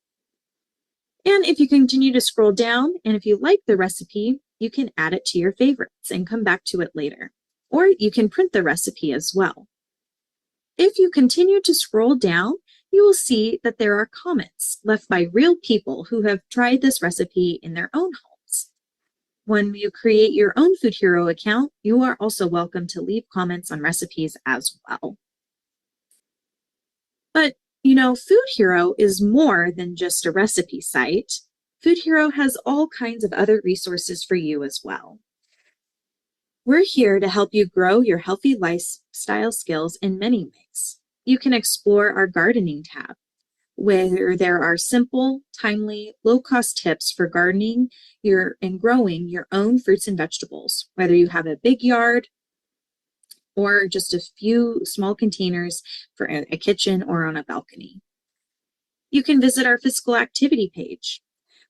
And if you continue to scroll down, and if you like the recipe, you can add it to your favorites and come back to it later. Or you can print the recipe as well. If you continue to scroll down, you will see that there are comments left by real people who have tried this recipe in their own homes. When you create your own Food Hero account, you are also welcome to leave comments on recipes as well. But you know, Food Hero is more than just a recipe site. Food Hero has all kinds of other resources for you as well. We're here to help you grow your healthy lifestyle skills in many ways. You can explore our gardening tab, where there are simple, timely, low-cost tips for gardening and growing your own fruits and vegetables, whether you have a big yard or just a few small containers for a kitchen or on a balcony. You can visit our physical activity page,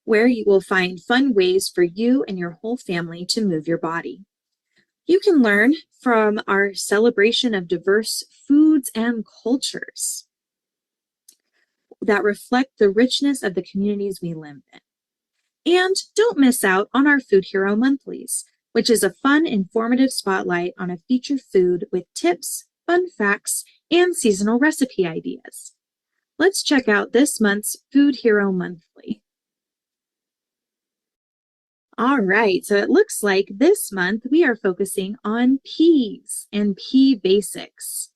where you will find fun ways for you and your whole family to move your body. You can learn from our celebration of diverse foods and cultures that reflect the richness of the communities we live in. And don't miss out on our Food Hero Monthlies, which is a fun, informative spotlight on a featured food with tips, fun facts, and seasonal recipe ideas. Let's check out this month's Food Hero Monthly. All right, so it looks like this month we are focusing on peas and pea basics.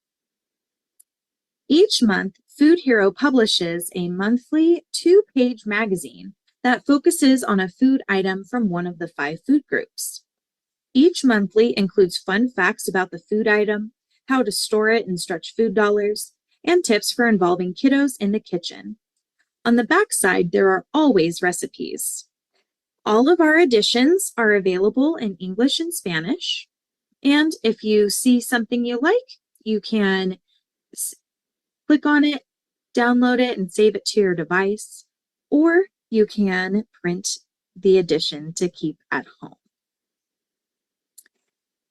Each month, Food Hero publishes a monthly 2-page magazine that focuses on a food item from one of the 5 food groups. Each monthly includes fun facts about the food item, how to store it and stretch food dollars, and tips for involving kiddos in the kitchen. On the back side, there are always recipes. All of our editions are available in English and Spanish. And if you see something you like, you can click on it, download it, and save it to your device, or you can print the edition to keep at home.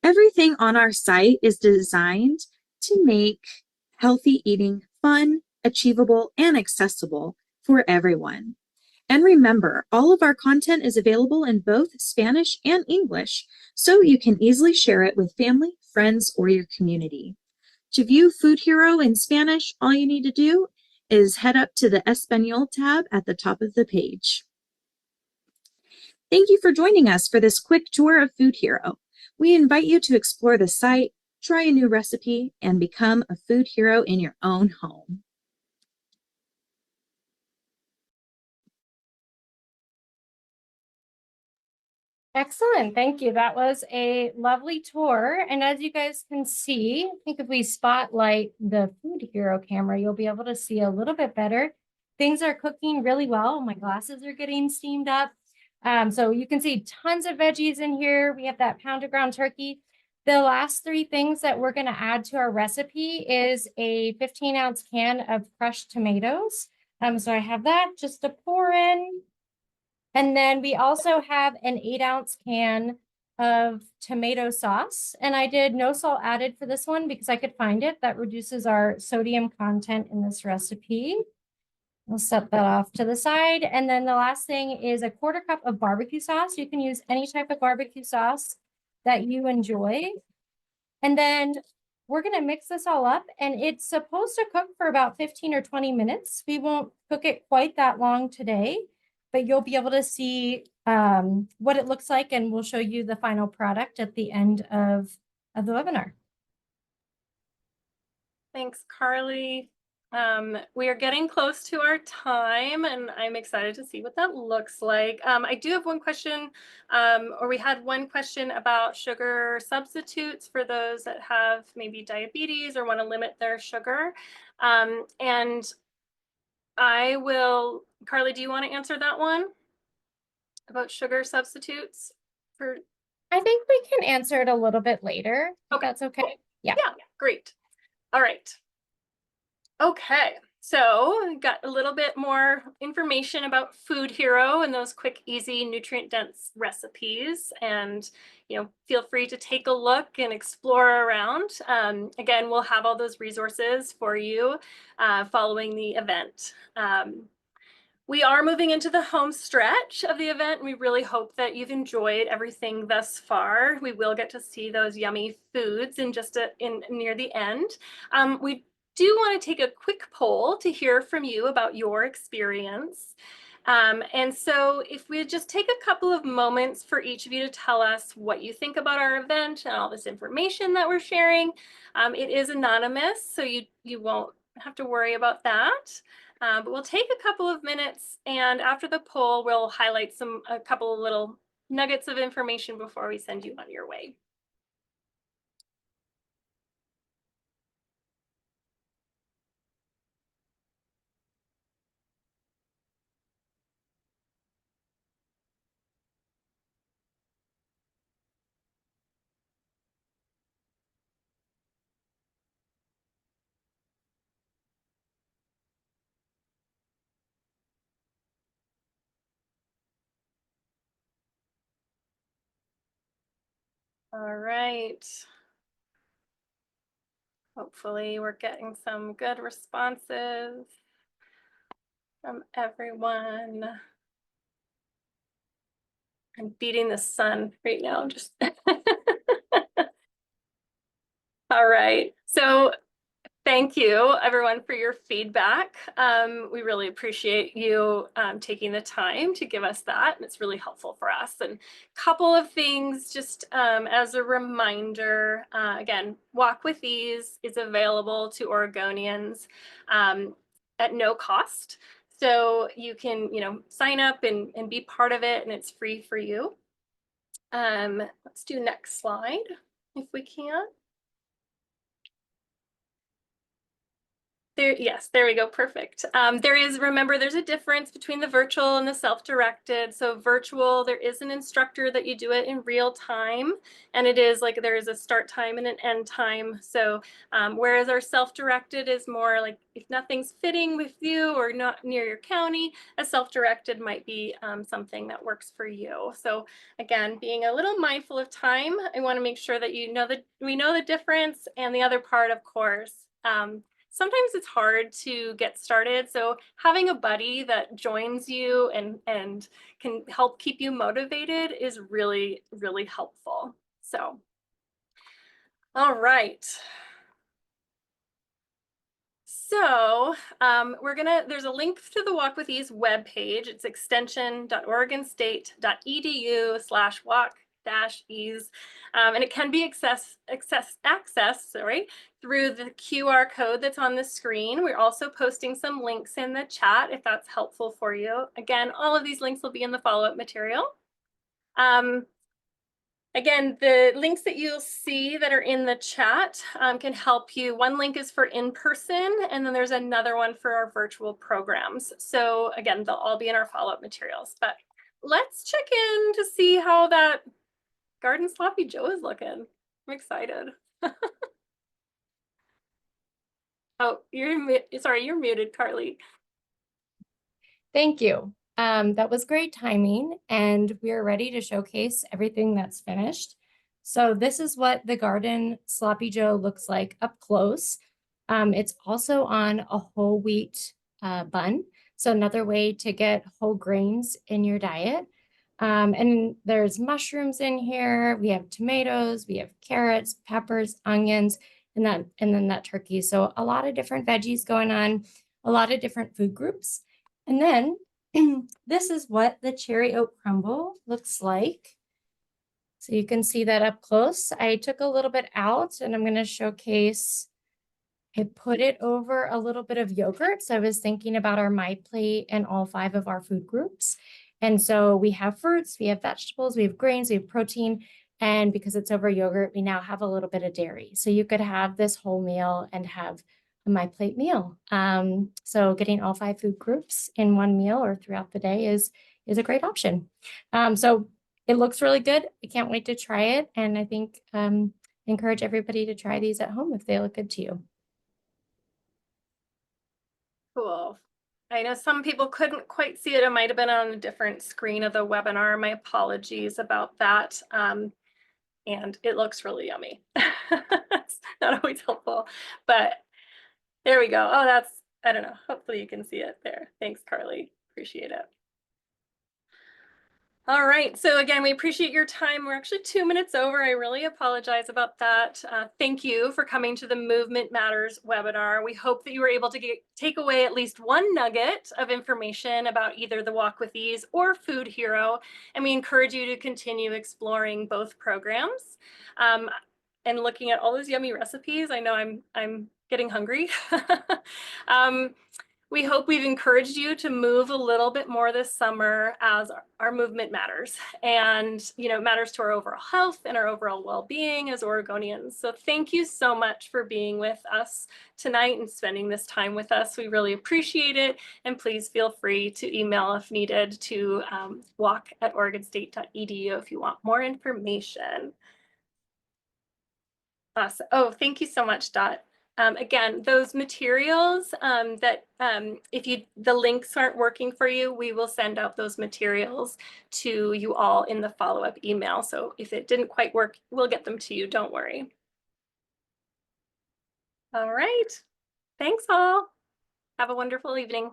Everything on our site is designed to make healthy eating fun, achievable, and accessible for everyone. And remember, all of our content is available in both Spanish and English, so you can easily share it with family, friends, or your community. To view Food Hero in Spanish, all you need to do is head up to the Espanol tab at the top of the page. Thank you for joining us for this quick tour of Food Hero. We invite you to explore the site, try a new recipe, and become a food hero in your own home. Excellent, thank you. That was a lovely tour. And as you guys can see, I think if we spotlight the Food Hero camera, you'll be able to see a little bit better. Things are cooking really well. My glasses are getting steamed up. So you can see tons of veggies in here. We have that pounded ground turkey. The last three things that we're going to add to our recipe is a 15-ounce can of crushed tomatoes. So I have that just to pour in. And then we also have an 8-ounce can of tomato sauce. And I did no salt added for this one because I could find it. That reduces our sodium content in this recipe. We'll set that off to the side. And then the last thing is a 1/4 cup of barbecue sauce. You can use any type of barbecue sauce that you enjoy. And then we're going to mix this all up, and it's supposed to cook for about 15 or 20 minutes. We won't cook it quite that long today, but you'll be able to see what it looks like, and we'll show you the final product at the end of the webinar. Thanks, Carly. We are getting close to our time, and I'm excited to see what that looks like. I do have one question, or we had one question about sugar substitutes for those that have maybe diabetes or want to limit their sugar. And I will, Carly, do you want to answer that one about sugar substitutes for? I think we can answer it a little bit later. If that's okay. Yeah. Yeah, great. All right. Okay, so got a little bit more information about Food Hero and those quick, easy, nutrient-dense recipes. And feel free to take a look and explore around. Again, we'll have all those resources for you following the event. We are moving into the home stretch of the event. We really hope that you've enjoyed everything thus far. We will get to see those yummy foods in just near the end. We do want to take a quick poll to hear from you about your experience. And so if we just take a couple of moments for each of you to tell us what you think about our event and all this information that we're sharing. It is anonymous, so you won't have to worry about that. But we'll take a couple of minutes, and after the poll, we'll highlight a couple of little nuggets of information before we send you on your way. All right. Hopefully we're getting some good responses from everyone. I'm beating the sun right now, just. All right, so thank you everyone for your feedback. We really appreciate you taking the time to give us that, and it's really helpful for us. And a couple of things just as a reminder, again, Walk with Ease is available to Oregonians at no cost. So you can, sign up and be part of it, and it's free for you. Let's do next slide if we can. Yes, there we go. Perfect. Remember, there's a difference between the virtual and the self-directed. So virtual, there is an instructor that you do it in real time, and it is like there is a start time and an end time. So whereas our self-directed is more like if nothing's fitting with you or not near your county, a self-directed might be something that works for you. So again, being a little mindful of time, I want to make sure that we know the difference. And the other part, of course, sometimes it's hard to get started. So having a buddy that joins you and can help keep you motivated is really, really helpful. So, all right. So there's a link to the Walk with Ease webpage. It's extension.oregonstate.edu/walk-ease. And it can be accessed through the QR code that's on the screen. We're also posting some links in the chat if that's helpful for you. Again, all of these links will be in the follow-up material. Again, the links that you'll see that are in the chat can help you. One link is for in-person, and then there's another one for our virtual programs. So again, they'll all be in our follow-up materials. But let's check in to see how that Garden Sloppy Joe is looking. I'm excited. Oh, you're muted, Carly. Thank you. That was great timing, and we're ready to showcase everything that's finished. So this is what the Garden Sloppy Joe looks like up close. It's also on a whole wheat bun. So another way to get whole grains in your diet. And there's mushrooms in here. We have tomatoes, we have carrots, peppers, onions, and then that turkey. So a lot of different veggies going on, a lot of different food groups. And then this is what the cherry oat crumble looks like. So you can see that up close. I took a little bit out and I'm going to showcase. I put it over a little bit of yogurt. So I was thinking about our My Plate and all 5 of our food groups. And so we have fruits, we have vegetables, we have grains, we have protein. And because it's over yogurt, we now have a little bit of dairy. So you could have this whole meal and have a My Plate meal. So getting all 5 food groups in one meal or throughout the day is a great option. So it looks really good. I can't wait to try it. And I think encourage everybody to try these at home if they look good to you. Cool. I know some people couldn't quite see it. It might have been on a different screen of the webinar. My apologies about that. And it looks really yummy. It's not always helpful, but there we go. Oh, I don't know. Hopefully you can see it there. Thanks, Carly. Appreciate it. All right, so again, we appreciate your time. We're actually 2 minutes over. I really apologize about that. Thank you for coming to the Movement Matters webinar. We hope that you were able to take away at least one nugget of information about either the Walk with Ease or Food Hero, and we encourage you to continue exploring both programs. And looking at all those yummy recipes, I know I'm getting hungry. We hope we've encouraged you to move a little bit more this summer as our movement matters. And, it matters to our overall health and our overall well-being as Oregonians. So thank you so much for being with us tonight and spending this time with us. We really appreciate it. And please feel free to email if needed to walk@oregonstate.edu if you want more information. Awesome. Oh, thank you so much, Dot. Again, those materials if the links aren't working for you, we will send out those materials to you all in the follow-up email. So if it didn't quite work, we'll get them to you. Don't worry. All right. Thanks all. Have a wonderful evening.